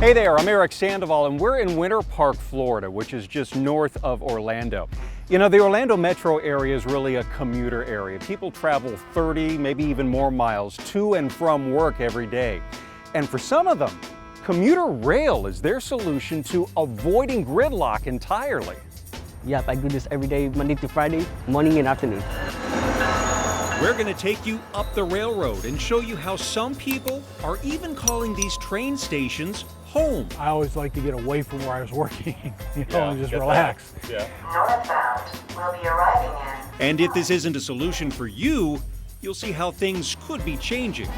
Hey there, I'm Eric Sandoval, and we're in Winter Park, Florida, which is just north of Orlando. You know, the Orlando metro area is really a commuter area. People travel 30, maybe even more miles to and from work every day. And for some of them, commuter rail is their solution to avoiding gridlock entirely. Yep, I do this every day, Monday to Friday, morning and afternoon. We're going to take you up the railroad and show you how some people are even calling these train stations home. I always like to get away from where I was working, and just relax. Northbound will be arriving in. And if this isn't a solution for you, you'll see how things could be changing.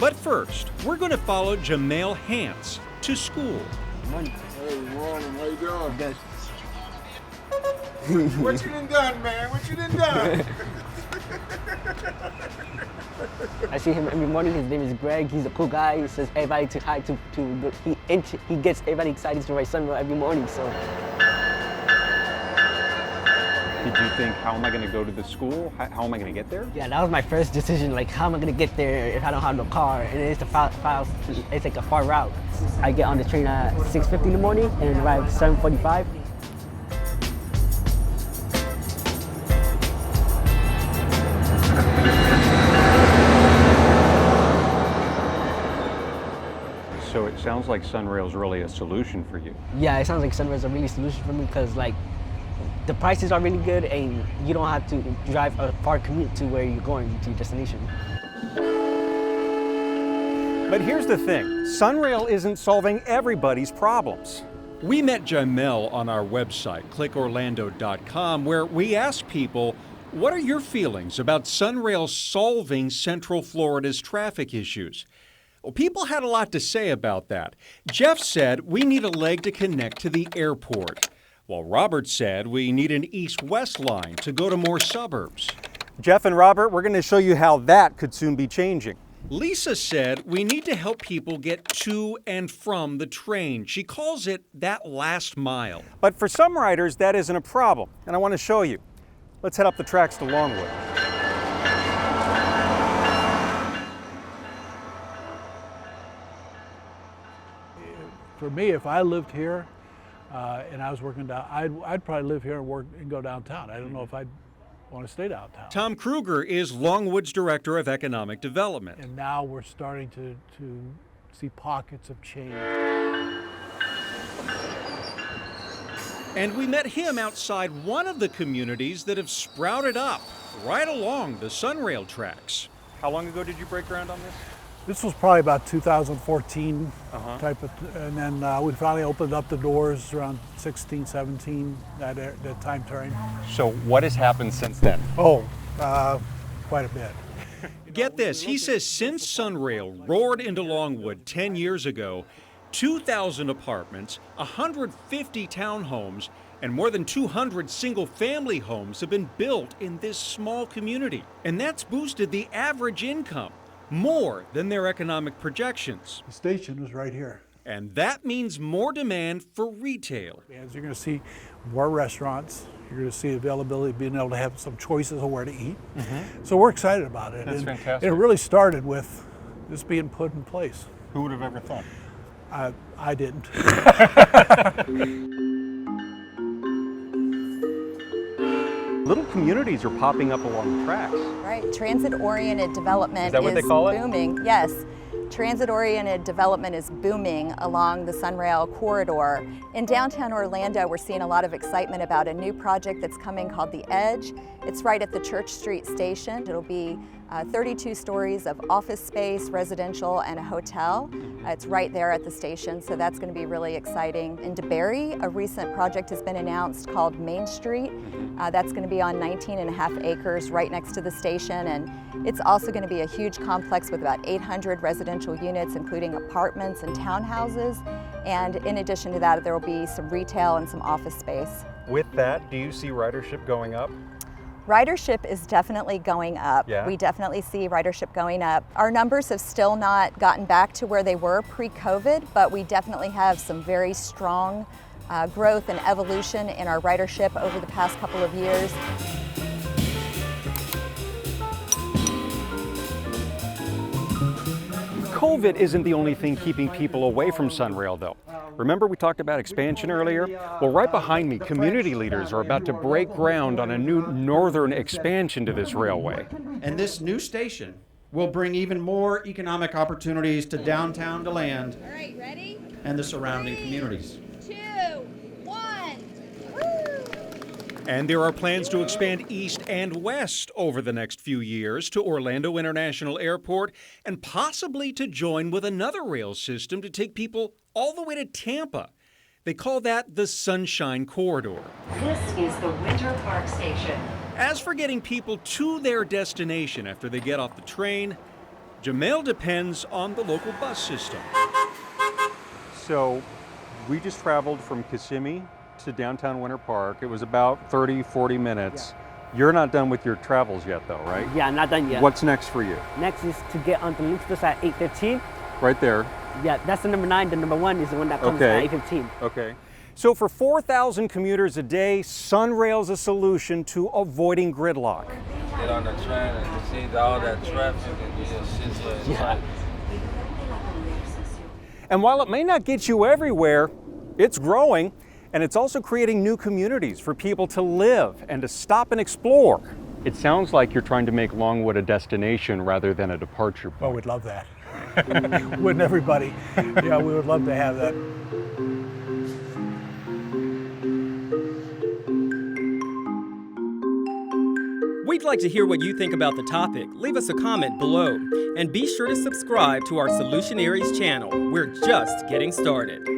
But first, we're going to follow Jamel Hance to school. Morning. Hey, morning, how you doing? Good. What you done, man? What you done? I see him every morning. His name is Greg. He's a cool guy. He says everybody to hi to he gets everybody excited to ride SunRail every morning. So. Did you think, how am I going to go to the school? How am I going to get there? Yeah, that was my first decision. Like, how am I gonna get there if I don't have no car? And it's it's like a far route. I get on the train at 6:50 in the morning and arrive at 7:45. So it sounds like SunRail is really a solution for you. Yeah, it sounds like SunRail is a really solution for me because like the prices are really good and you don't have to drive a far commute to where you're going to your destination. But here's the thing, SunRail isn't solving everybody's problems. We met Jamel on our website, clickorlando.com, where we asked people, what are your feelings about SunRail solving Central Florida's traffic issues? Well, people had a lot to say about that. Jeff said we need a leg to connect to the airport, while Robert said we need an east-west line to go to more suburbs. Jeff and Robert, we're going to show you how that could soon be changing. Lisa said we need to help people get to and from the train. She calls it that last mile. But for some riders, that isn't a problem, and I want to show you. Let's head up the tracks to Longwood. For me, if I lived here and I was working down, I'd probably live here and work and go downtown. I don't know if I'd want to stay downtown. Tom Kruger is Longwood's Director of Economic Development. And now we're starting to see pockets of change. And we met him outside one of the communities that have sprouted up right along the SunRail tracks. How long ago did you break ground on this? This was probably about 2014 type of, and then we finally opened up the doors around 16, 17, that time frame. So what has happened since then? Oh, quite a bit. Get this, he says since SunRail roared into Longwood 10 years ago, 2,000 apartments, 150 townhomes, and more than 200 single-family homes have been built in this small community. And that's boosted the average income more than their economic projections. The station was right here. And that means more demand for retail. As you're going to see more restaurants, you're going to see availability, being able to have some choices of where to eat. So we're excited about it. That's and fantastic. it really started with this being put in place. Who would have ever thought? I didn't. Little communities are popping up along the tracks. Right, transit-oriented development Is that what they call it? booming. Yes, transit-oriented development is booming along the SunRail corridor. In downtown Orlando, we're seeing a lot of excitement about a new project that's coming called The Edge. It's right at the Church Street station. It'll be 32 stories of office space, residential, and a hotel. It's right there at the station, so that's going to be really exciting. In DeBary, a recent project has been announced called Main Street. That's going to be on 19.5 acres right next to the station, and it's also going to be a huge complex with about 800 residential units, including apartments and townhouses. And in addition to that, there will be some retail and some office space. With that, do you see ridership going up? Ridership is definitely going up. Yeah. We definitely see ridership going up. Our numbers have still not gotten back to where they were pre-COVID, but we definitely have some very strong growth and evolution in our ridership over the past couple of years. COVID isn't the only thing keeping people away from SunRail, though. Remember we talked about expansion earlier? Well, right behind me, community leaders are about to break ground on a new northern expansion to this railway. And this new station will bring even more economic opportunities to downtown DeLand All right, ready? and the surrounding communities. 2, 1. Woo! And there are plans to expand east and west over the next few years to Orlando International Airport and possibly to join with another rail system to take people all the way to Tampa. They call that the Sunshine Corridor. This is the Winter Park Station. As for getting people to their destination after they get off the train, Jamel depends on the local bus system. So we just traveled from Kissimmee to downtown Winter Park. It was about 30, 40 minutes. Yeah. You're not done with your travels yet though, right? Yeah, I'm not done yet. What's next for you? Next is to get onto Links Bus at 8:15. Right there. Yeah, that's the number 9. The number 1 is the one that comes at 8:15. Okay. So for 4,000 commuters a day, SunRail's a solution to avoiding gridlock. Get on the train and you see all that traffic and you just sit there and Yeah. And while it may not get you everywhere, it's growing, and it's also creating new communities for people to live and to stop and explore. It sounds like you're trying to make Longwood a destination rather than a departure point. Oh, we'd love that. Wouldn't everybody? Yeah, we would love to have that. We'd like to hear what you think about the topic. Leave us a comment below. And be sure to subscribe to our Solutionaries channel. We're just getting started.